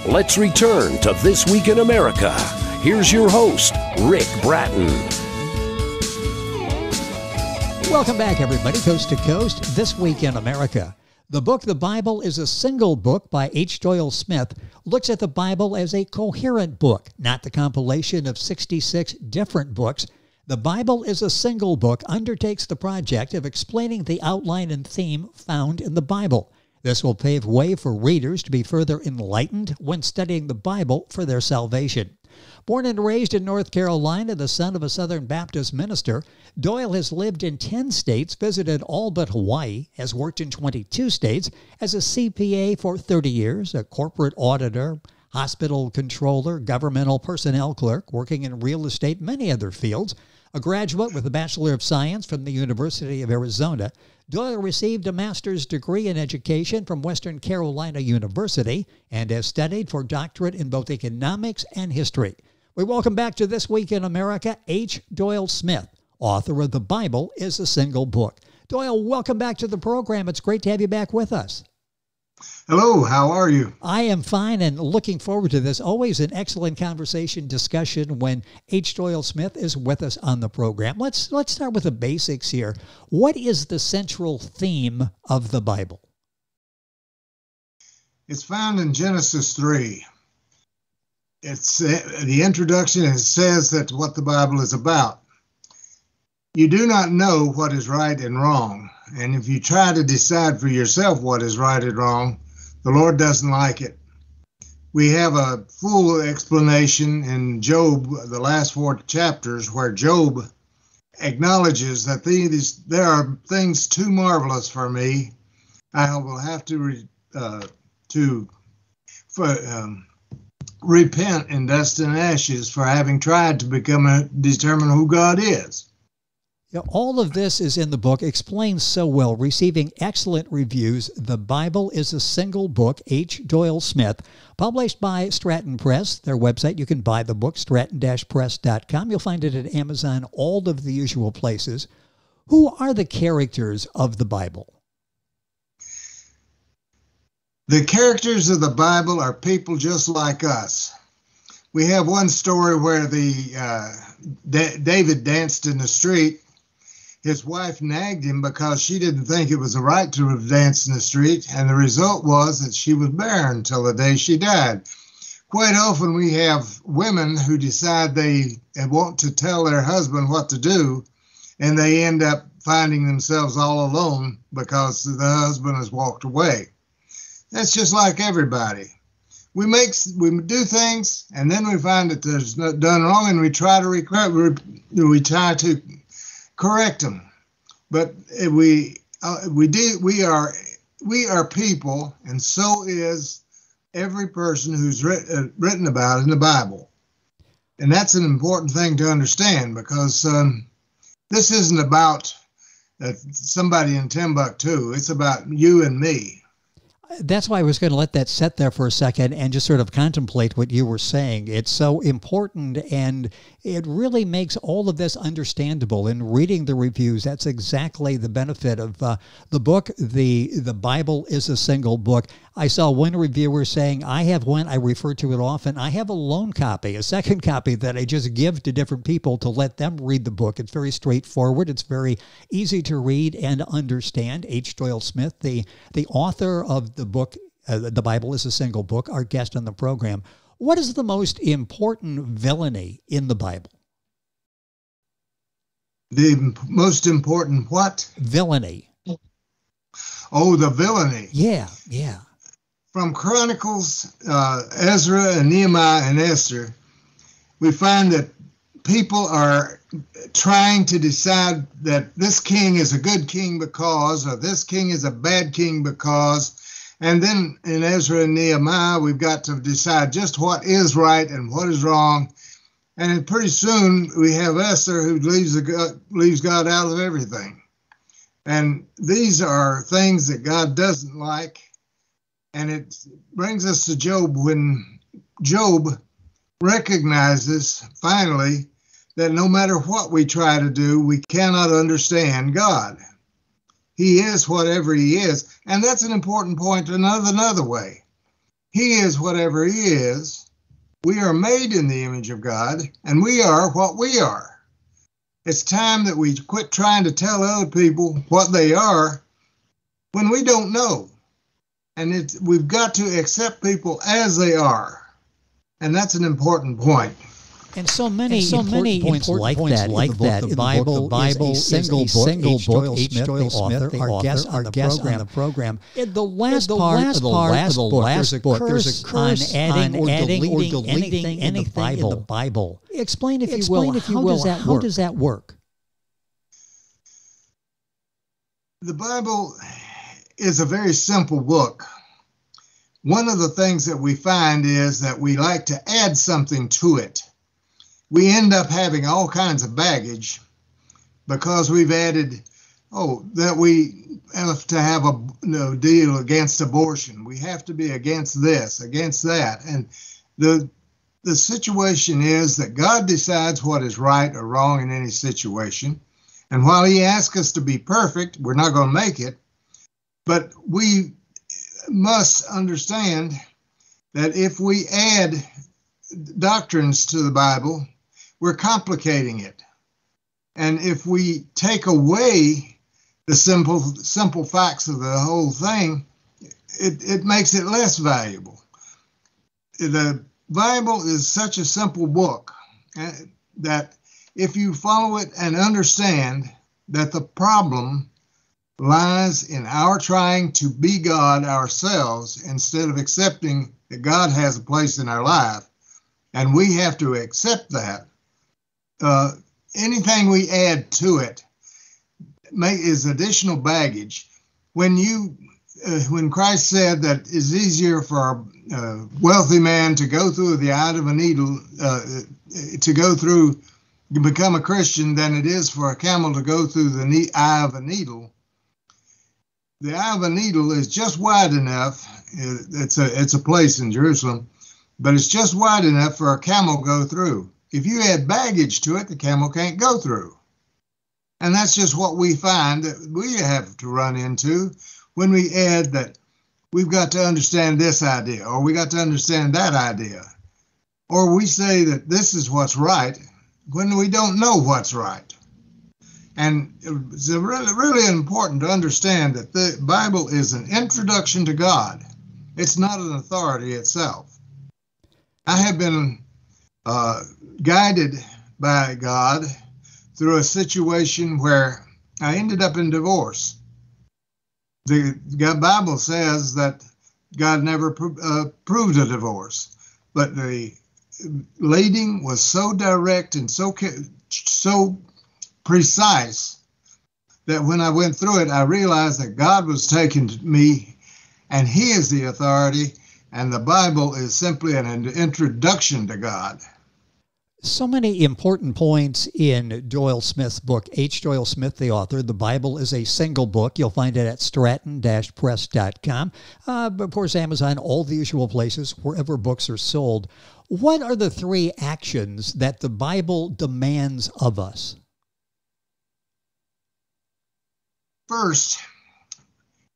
Let's return to This Week in America. Here's your host, Rick Bratton. Welcome back, everybody, coast to coast. This Week in America. The book, The Bible is a Single Book by H. Doyle Smith, looks at the Bible as a coherent book, not the compilation of 66 different books. The Bible is a Single Book undertakes the project of explaining the outline and theme found in the Bible. This will pave way for readers to be further enlightened when studying the Bible for their salvation. Born and raised in North Carolina, the son of a Southern Baptist minister, Doyle has lived in 10 states, visited all but Hawaii, has worked in 22 states, as a CPA for 30 years, a corporate auditor, hospital controller, governmental personnel clerk, working in real estate, many other fields. A graduate with a Bachelor of Science from the University of Arizona, Doyle received a master's degree in education from Western Carolina University and has studied for doctorate in both economics and history. We welcome back to This Week in America, H. Doyle Smith, author of The Bible is a Single Book. Doyle, welcome back to the program. It's great to have you back with us. Hello, how are you? I am fine and looking forward to this. Always an excellent conversation discussion when H. Doyle Smith is with us on the program. Let's start with the basics here. What is the central theme of the Bible? It's found in Genesis 3. It's the introduction, and it says that what the Bible is about. You do not know what is right and wrong. And if you try to decide for yourself what is right and wrong, the Lord doesn't like it. We have a full explanation in Job, the last 4 chapters, where Job acknowledges that there are things too marvelous for me. I will have to repent in dust and ashes for having tried to determine who God is. All of this is in the book, explained so well, receiving excellent reviews. The Bible is a Single Book, H. Doyle Smith, published by Stratton Press. Their website, you can buy the book, stratton-press.com. You'll find it at Amazon, all of the usual places. Who are the characters of the Bible? The characters of the Bible are people just like us. We have one story where David danced in the street. His wife nagged him because she didn't think it was a right to have danced in the street, and the result was that she was barren until the day she died. Quite often we have women who decide they want to tell their husband what to do, and they end up finding themselves all alone because the husband has walked away. That's just like everybody. We do things, and then we find that there's done wrong, and we try to correct them. But we are people, and so is every person who's written about in the Bible. And that's an important thing to understand, because this isn't about somebody in Timbuktu. It's about you and me. That's why I was going to let that sit there for a second and just sort of contemplate what you were saying. It's so important, and it really makes all of this understandable. In reading the reviews, that's exactly the benefit of the book. The Bible is a Single Book. I saw one reviewer saying, I have one, I refer to it often. I have a loan copy, a second copy that I just give to different people to let them read the book. It's very straightforward. It's very easy to read and understand. H. Doyle Smith, the author of the book, The Bible is a Single Book, our guest on the program. What is the most important villainy in the Bible? The most important what? Villainy. Oh, the villainy. Yeah. From Chronicles, Ezra and Nehemiah and Esther, we find that people are trying to decide that this king is a good king because, or this king is a bad king because. And then in Ezra and Nehemiah, we've got to decide just what is right and what is wrong. And pretty soon we have Esther who leaves God out of everything. And these are things that God doesn't like. And it brings us to Job, when Job recognizes finally that no matter what we try to do, we cannot understand God. He is whatever he is. And that's an important point another way. He is whatever he is. We are made in the image of God, and we are what we are. It's time that we quit trying to tell other people what they are when we don't know. And we've got to accept people as they are. And that's an important point. And so many points like that in the Bible is a single book. H. Doyle Smith, our guest on the program. In the last part of the last book, there's a curse on adding or deleting anything in the Bible. Explain, if you will, how does that work? The Bible is a very simple book. One of the things that we find is that we like to add something to it. We end up having all kinds of baggage because we've added, that we have to have a deal against abortion. We have to be against this, against that. And the situation is that God decides what is right or wrong in any situation. And while he asks us to be perfect, we're not going to make it. But we must understand that if we add doctrines to the Bible, we're complicating it. And if we take away the simple facts of the whole thing, it makes it less valuable. The Bible is such a simple book that if you follow it and understand that the problem lies in our trying to be God ourselves instead of accepting that God has a place in our life, and we have to accept that, anything we add to it is additional baggage. When Christ said that it's easier for a wealthy man to go through the eye of a needle, to become a Christian, than it is for a camel to go through the eye of a needle. The eye of a needle is just wide enough. It's a place in Jerusalem, but it's just wide enough for a camel to go through. If you add baggage to it, the camel can't go through. And that's just what we find that we have to run into when we add that we've got to understand this idea, or we got to understand that idea. Or we say that this is what's right when we don't know what's right. And it's really, really important to understand that the Bible is an introduction to God. It's not an authority itself. I have been guided by God through a situation where I ended up in divorce. The Bible says that God never proved a divorce, but the leading was so direct and so precise that when I went through it, I realized that God was taking me, and he is the authority, and the Bible is simply an introduction to God. So many important points in Doyle Smith's book. H. Doyle Smith, the author. The Bible is a single book. You'll find it at stratton-press.com. Of course, Amazon, all the usual places, wherever books are sold. What are the 3 actions that the Bible demands of us? First,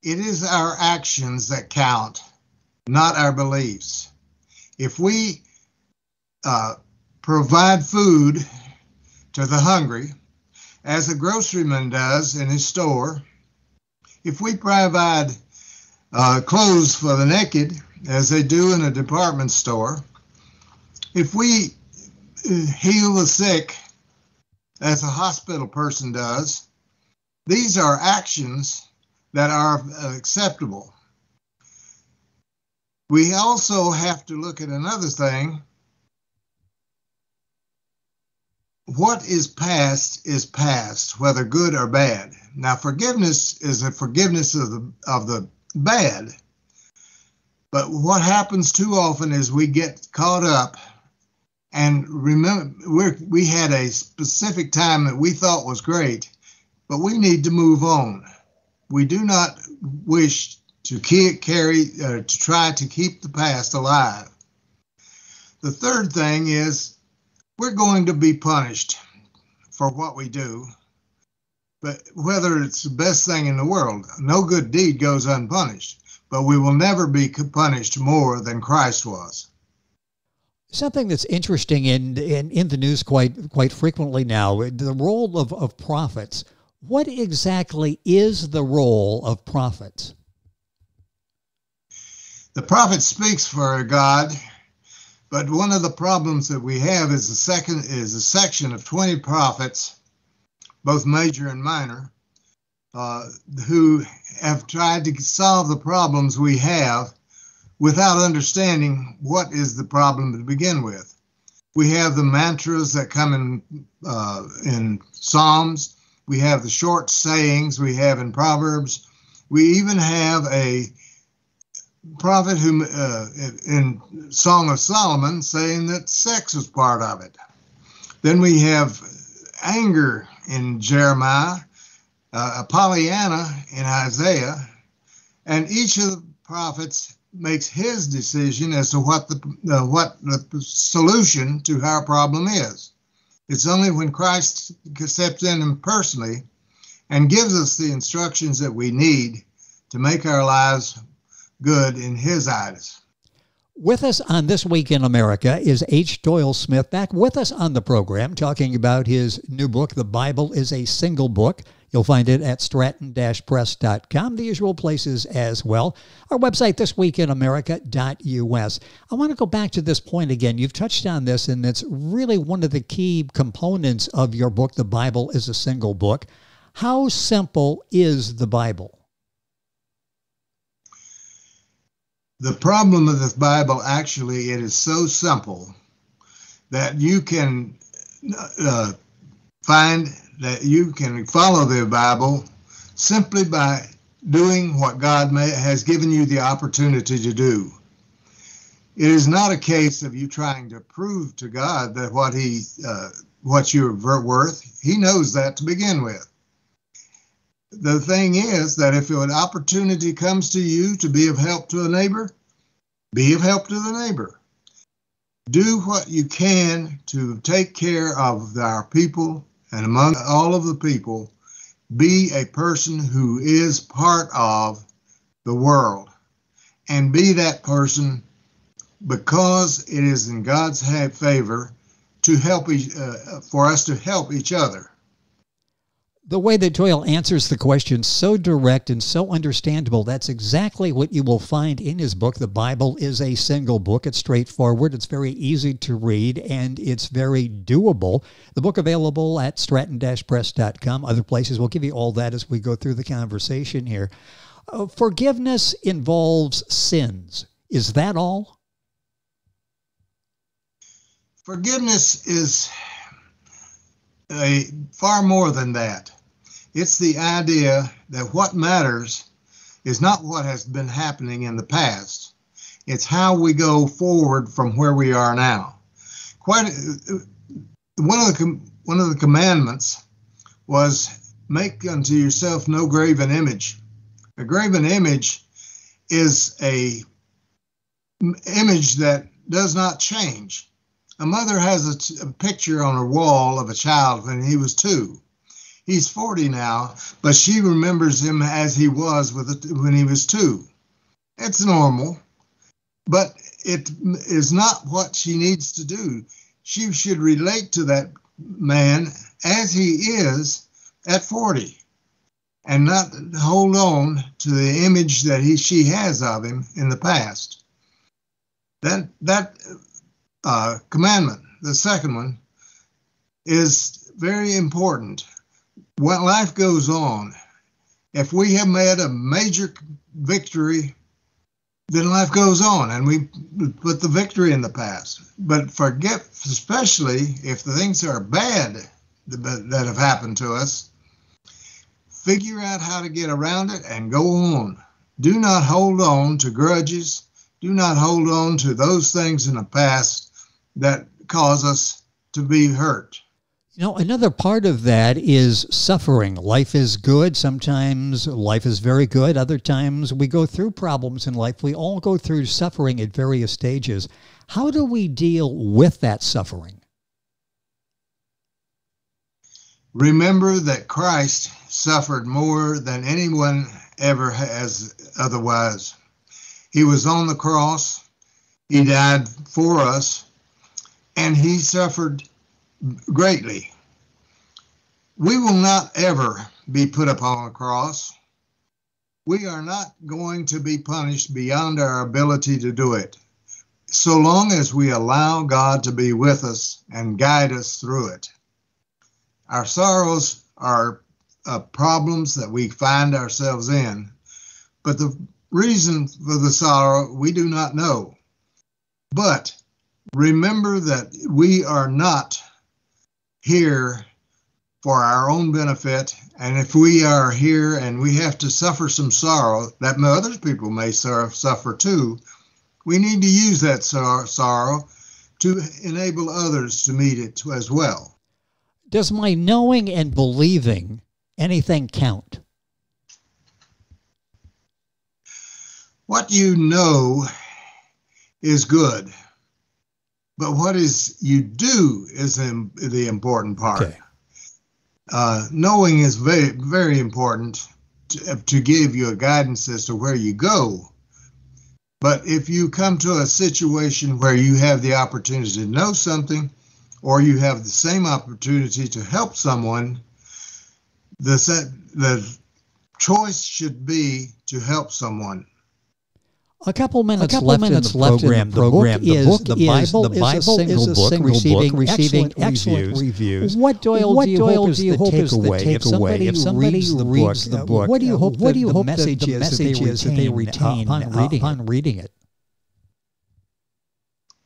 it is our actions that count, not our beliefs. If we provide food to the hungry, as a groceryman does in his store, if we provide clothes for the naked, as they do in a department store, if we heal the sick, as a hospital person does, these are actions that are acceptable. We also have to look at another thing. What is past, whether good or bad. Now, forgiveness is a forgiveness of the bad. But what happens too often is we get caught up and remember we had a specific time that we thought was great, but we need to move on. We do not wish to try to keep the past alive. The third thing is we're going to be punished for what we do, but whether it's the best thing in the world, no good deed goes unpunished. but we will never be punished more than Christ was. Something that's interesting in the news quite frequently now, the role of prophets. What exactly is the role of prophets? The prophet speaks for God, but one of the problems that we have is a section of 20 prophets, both major and minor, who have tried to solve the problems we have without understanding what is the problem to begin with. We have the mantras that come in Psalms. We have the short sayings we have in Proverbs. We even have a prophet who, in Song of Solomon, saying that sex was part of it. Then we have anger in Jeremiah, a Pollyanna in Isaiah, and each of the prophets makes his decision as to what the solution to our problem is. It's only when Christ steps in personally and gives us the instructions that we need to make our lives good in his eyes. With us on This Week in America is H. Doyle Smith, back with us on the program, talking about his new book, The Bible is a Single Book. You'll find it at stratton-press.com, the usual places as well. Our website, thisweekinamerica.us. I want to go back to this point again. You've touched on this, and it's really one of the key components of your book, The Bible is a Single Book. How simple is the Bible? The problem of the Bible, actually, it is so simple that you can find that you can follow the Bible simply by doing what God has given you the opportunity to do. It is not a case of you trying to prove to God that what you're worth. He knows that to begin with. The thing is that if an opportunity comes to you to be of help to a neighbor, be of help to the neighbor. Do what you can to take care of our people, and among all of the people, be a person who is part of the world. And be that person because it is in God's favor to help for us to help each other. The way that Doyle answers the question, so direct and so understandable, that's exactly what you will find in his book. The Bible is a Single Book. It's straightforward. It's very easy to read, and it's very doable. The book available at stratton-press.com. Other places, we'll give you all that as we go through the conversation here. Forgiveness involves sins. Is that all? Forgiveness is far more than that. It's the idea that what matters is not what has been happening in the past. It's how we go forward from where we are now. One of the commandments was, make unto yourself no graven image. A graven image is a image that does not change. A mother has a picture on her wall of a child when he was 2. He's 40 now, but she remembers him as he was when he was 2. It's normal, but it is not what she needs to do. She should relate to that man as he is at 40 and not hold on to the image that she has of him in the past. That commandment, the second one, is very important. When life goes on, if we have made a major victory, then life goes on and we put the victory in the past. But forget, especially if the things are bad that have happened to us, figure out how to get around it and go on. Do not hold on to grudges. Do not hold on to those things in the past that cause us to be hurt. You know, another part of that is suffering. Life is good. Sometimes life is very good. Other times we go through problems in life. We all go through suffering at various stages. How do we deal with that suffering? Remember that Christ suffered more than anyone ever has otherwise. He was on the cross. He died for us, and he suffered greatly. We will not ever be put upon a cross. We are not going to be punished beyond our ability to do it, so long as we allow God to be with us and guide us through it. Our sorrows are problems that we find ourselves in, but the reason for the sorrow we do not know. But remember that we are not here for our own benefit, and if we are here and we have to suffer some sorrow that other people may suffer too, we need to use that sorrow to enable others to meet it as well. Does my knowing and believing anything count? What you know is good, but what you do is the important part. Okay. Knowing is very, very important to give you a guidance as to where you go. But if you come to a situation where you have the opportunity to know something, or you have the same opportunity to help someone, the choice should be to help someone. A couple minutes left in the program. The Bible is a single book receiving excellent reviews. What Doyle do you hope is the takeaway? If somebody reads the book, what do you hope the message is that they retain upon reading it?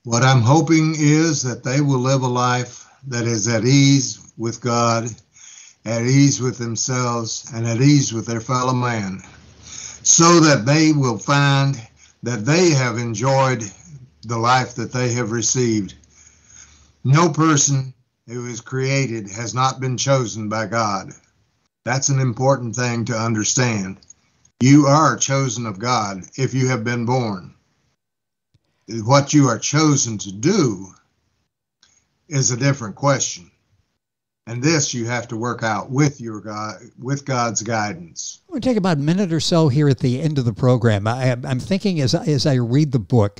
What I'm hoping is that they will live a life that is at ease with God, at ease with themselves, and at ease with their fellow man, so that they will find that they have enjoyed the life that they have received. No person who is created has not been chosen by God. That's an important thing to understand. You are chosen of God if you have been born. What you are chosen to do is a different question. And this you have to work out with with God's guidance. We'll take about a minute or so here at the end of the program. I'm thinking as I read the book,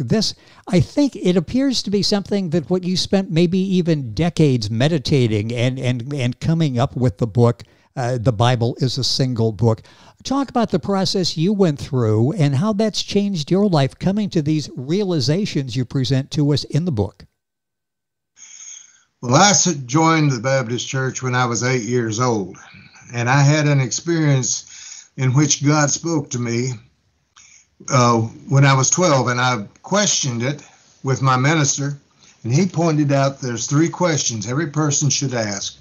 I think it appears to be something that what you spent maybe even decades meditating and coming up with the book. The Bible is a single book. Talk about the process you went through and how that's changed your life, coming to these realizations you present to us in the book. Well, I joined the Baptist Church when I was 8 years old, and I had an experience in which God spoke to me when I was 12, and I questioned it with my minister, and he pointed out there's 3 questions every person should ask.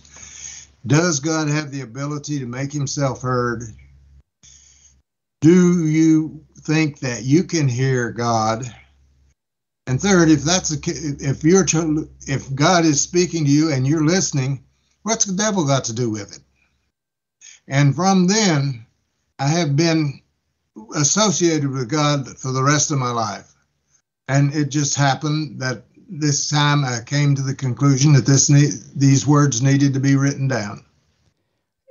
Does God have the ability to make himself heard? Do you think that you can hear God? And third, if God is speaking to you and you're listening, what's the devil got to do with it? And from then, I have been associated with God for the rest of my life. And it just happened that this time I came to the conclusion that these words needed to be written down.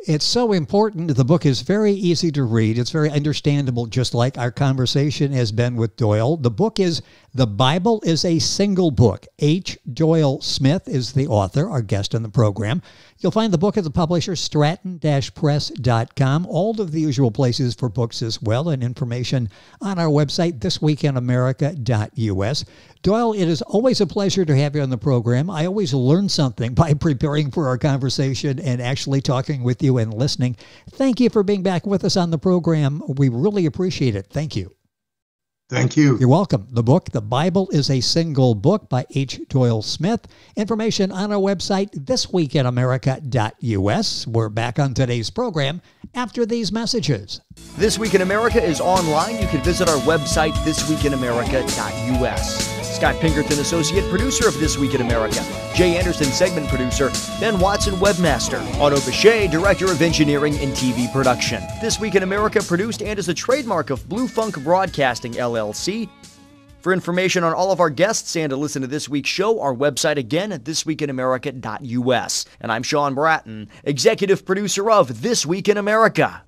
It's so important. The book is very easy to read. It's very understandable, just like our conversation has been with Doyle. The book is The Bible is a Single Book. H. Doyle Smith is the author, our guest on the program. You'll find the book at the publisher, stratton-press.com, all of the usual places for books as well, and information on our website, thisweekinamerica.us. Doyle, it is always a pleasure to have you on the program. I always learn something by preparing for our conversation and actually talking with you and listening. Thank you for being back with us on the program. We really appreciate it. Thank you. Thank you. You're welcome. The book, The Bible is a Single Book by H. Doyle Smith. Information on our website, thisweekinamerica.us. We're back on today's program after these messages. This Week in America is online. You can visit our website, thisweekinamerica.us. Scott Pinkerton, Associate Producer of This Week in America. Jay Anderson, Segment Producer. Ben Watson, Webmaster. Otto Bechet, Director of Engineering and TV Production. This Week in America produced and is the trademark of Blue Funk Broadcasting, LLC. For information on all of our guests and to listen to this week's show, our website again at thisweekinamerica.us. And I'm Sean Bratton, Executive Producer of This Week in America.